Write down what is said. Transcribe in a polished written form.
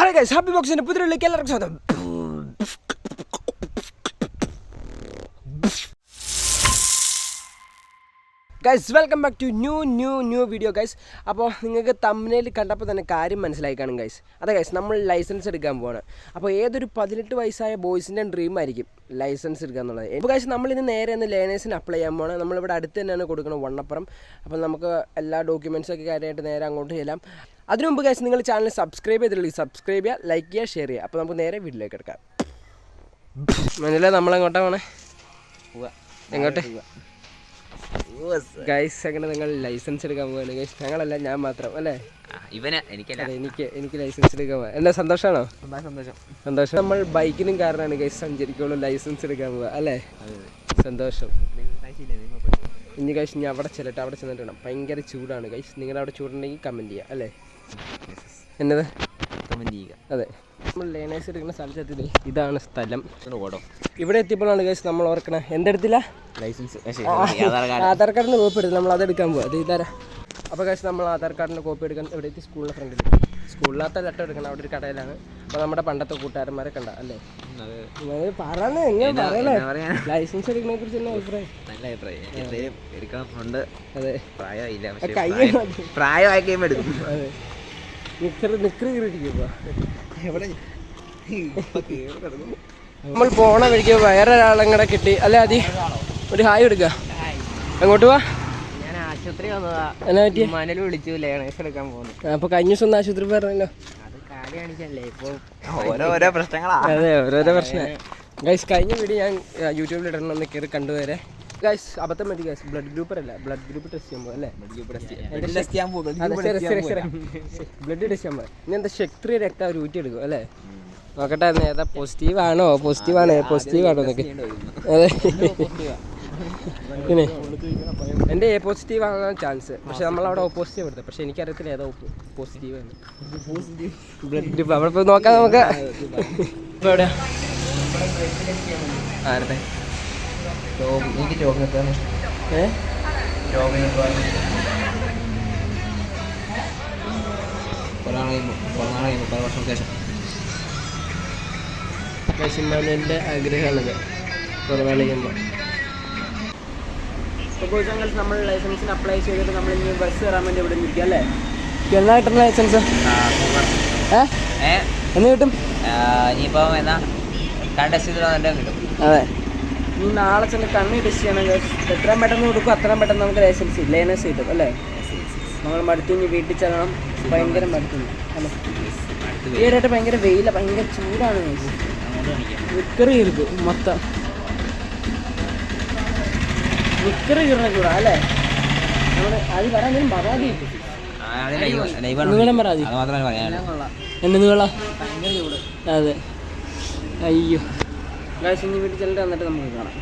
Hi guys, Happy Boxing പുതിയൊരുള്ളിലേക്ക് എല്ലാവർക്കും സ്വാഗതം. Guys welcome back to new video guys. അപ്പോൾ നിങ്ങൾക്ക് തംബ്നെയിൽ കണ്ടപ്പോൾ തന്നെ കാര്യം മനസ്സിലായി കാണും ഗൈസ്. അതെ ഗൈസ്, നമ്മൾ ലൈസൻസ് എടുക്കാൻ പോവാണ്. അപ്പോൾ ഏതൊരു 18 വയസ്സായ ബോയ്സിൻ്റെ ഡ്രീം ആയിരിക്കും ലൈസൻസ് എടുക്കുക എന്നുള്ളത്. ഇപ്പോൾ ഗൈസ് നമ്മളിന്ന് നേരെ ഒന്ന് ലേണേഴ്സിന് അപ്ലൈ ചെയ്യാൻ പോകണം. നമ്മളിവിടെ അടുത്ത് തന്നെയാണ് കൊടുക്കണം, വണ്ണപ്പുറം. അപ്പോൾ നമുക്ക് എല്ലാ ഡോക്യുമെൻറ്റ്സൊക്കെ കാര്യമായിട്ട് നേരെ അങ്ങോട്ട് ചെല്ലാം. അതിനു മുമ്പ് ഗൈസ് നിങ്ങൾ ചാനൽ സബ്സ്ക്രൈബ് ചെയ്തിട്ടുണ്ടെങ്കിൽ സബ്സ്ക്രൈബ് ചെയ്യുക, ലൈക്ക് ചെയ്യുക, ഷെയർ ചെയ്യുക. അപ്പോൾ നമുക്ക് നേരെ വീട്ടിലേക്ക് എടുക്കാം. മനസ്സിലായി നമ്മളെങ്ങോട്ടാണ് പോണേ? എങ്ങോട്ട് ഗൈസ്? അങ്ങനെ നിങ്ങൾ ലൈസൻസ് എടുക്കാൻ പോവാണ് ഗൈസ്. ഞങ്ങളല്ല, ഞാൻ മാത്രം അല്ലേ? എനിക്ക് ലൈസൻസ് എടുക്കാൻ പോവാ. എന്താ സന്തോഷമാണോ? സന്തോഷം. നമ്മൾ ബൈക്കിനും കാരണമാണ് ഗൈസ് സഞ്ചരിക്കുള്ളൂ, ലൈസൻസ് എടുക്കാൻ പോവാ അല്ലേ? സന്തോഷം. ഇനി ഗൈസ് ഞാൻ അവിടെ ചെല്ലട്ടെ, അവിടെ ചെന്നിട്ട് വേണം. ഭയങ്കര ചൂടാണ് ഗൈസ്. നിങ്ങളുടെ അവിടെ ചൂടുണ്ടെങ്കിൽ കമൻറ്റ് ചെയ്യുക അല്ലേ? എന്നത് കമൻറ്റ് ചെയ്യുക. അതെ, നമ്മൾ ലേണേഴ്സ് എടുക്കുന്ന സ്ഥലത്തെത്തില്ലേ, ഇതാണ് സ്ഥലം. ഇവിടെ എത്തിയപ്പോഴാണ് ഗൈസ് നമ്മൾ ഓർക്കണേ, എന്തെടുത്തില്ല? ലൈസൻസ്, ആധാർ കാർഡിൻ്റെ കോപ്പി എടുത്തില്ല. നമ്മൾ അതെടുക്കാൻ പോകും. അത് ഇതാരാ? അപ്പോൾ ഗൈസ് നമ്മൾ ആധാർ കാർഡിൻ്റെ കോപ്പി എടുക്കാൻ ഇവിടെ എത്തി. സ്കൂളിൻ്റെ ഫ്രണ്ടിൽ, സ്കൂളിനകത്ത് ലെറ്റർ എടുക്കണം. അവിടെ ഒരു കടയിലാണ്. അപ്പോൾ നമ്മുടെ പണ്ടത്തെ കൂട്ടുകാരന്മാരെ കണ്ട അല്ലേ? പറഞ്ഞേ, എങ്ങനെ പറയണേ? ലൈസൻസ് എടുക്കുന്നതിനെ കുറിച്ച് തന്നെ അഭിപ്രായം? നല്ല അഭിപ്രായം. അതെ, പ്രായമായി കഴിയുമ്പോൾ എടുക്കും. അതെ, നിക്കറ് കീറിയിരിക്കുക. നമ്മൾ പോണ വഴിക്ക് വേറെ ഒരാളെങ്ങടെ കിട്ടി അല്ലേ? അതി ഒരു ഹായ് എടുക്കുക. അങ്ങോട്ട് പോവാ. ഞാൻ ആശുപത്രി വന്നതാ. എന്നാ പറ്റി? മനൽ വിളിച്ചു ലേണേഴ്സ് എടുക്കാൻ പോകുന്നു. അപ്പൊ കഴിഞ്ഞ ദിവസം ഒന്ന് ആശുപത്രി പറഞ്ഞല്ലോ. അത് കാലി കാണിച്ചല്ലേ ഇപ്പൊ ഓരോരോ പ്രശ്നങ്ങളാ. അതെ, ഓരോരോ പ്രശ്നം ഗൈസ്. കഴിഞ്ഞ വീഡിയോ ഞാൻ യൂട്യൂബിൽ ഇടണം എന്ന് കയറി കണ്ടുവരെ ഗൈസ്. അബദ്ധം പറ്റി ഗൈസ്. ബ്ലഡ് ഗ്രൂപ്പ് അല്ല, ബ്ലഡ് ഗ്രൂപ്പ് ടെസ്റ്റ് ചെയ്യാൻ പോകും അല്ലേ? ബ്ലഡ് ടെസ്റ്റ് ചെയ്യാൻ പോകും. ഇനി എന്താ ശക്തി രക്തം അവർ ഊറ്റിയെടുക്കും അല്ലേ? നോക്കട്ടെ ഏതാ പോസിറ്റീവ് ആണോ എന്നൊക്കെ. അതെ, പിന്നെ എൻ്റെ എ പോസിറ്റീവ് ആകാൻ ചാൻസ്. പക്ഷെ നമ്മളവിടെ ഓ പോസിറ്റീവ് എടുത്തത്. പക്ഷെ എനിക്കറിയത്തില്ല ഏതാ പോസിറ്റീവ് ആണ്. ബ്ലഡ് ഗ്രൂപ്പ് അവിടെ പോയി നോക്കാം നമുക്ക്. ഇപ്പോൾ എവിടെയാ? ആരുടെ എൻ്റെ ആഗ്രഹമാണിത്. കുറവാണ് ചെയ്യുമ്പോൾ നമ്മൾ ലൈസൻസിന് അപ്ലൈ ചെയ്തിട്ട് നമ്മൾ ഇനി ബസ് കയറാൻ വേണ്ടി ഇവിടെ നിൽക്കുക അല്ലേ? എന്നാ കിട്ടുന്ന ലൈസൻസ്? എന്ന് കിട്ടും? ഇനിയിപ്പോൾ എന്നാ കണ്ടസ്റ്റ് കിട്ടും. അതെ, നീ നാളെ ചെന്ന് കണ്ണ് ടെസ്റ്റ് ചെയ്യണം. എത്രയും പെട്ടെന്ന് കൊടുക്കും അത്രയും പെട്ടെന്ന് നമുക്ക് ലൈസൻസ് ലേണേഴ്സ് കിട്ടും അല്ലേ? നമ്മൾ മടുത്തിഞ്ഞ് വീട്ടിൽ ചെല്ലണം. ഭയങ്കര മടുത്തിഞ്ഞ് അല്ലേ? ഈയിടെയായിട്ട് ഭയങ്കര വെയില, ഭയങ്കര ചൂടാണ്. നിക്കറ് കീറും മൊത്തം. നിക്കറ് കീറുന്ന ചൂടാ അല്ലേ? നമ്മൾ അത് പറയാൻ പരാതി നീളം പരാതി എന്നെ നീള ഭയങ്കര ചൂട്. അതെ, അയ്യോ ഗൈസ്, ഇനി വീട്ടിൽ ചെല്ലിട്ട് വന്നിട്ട് നമുക്ക് കാണാം.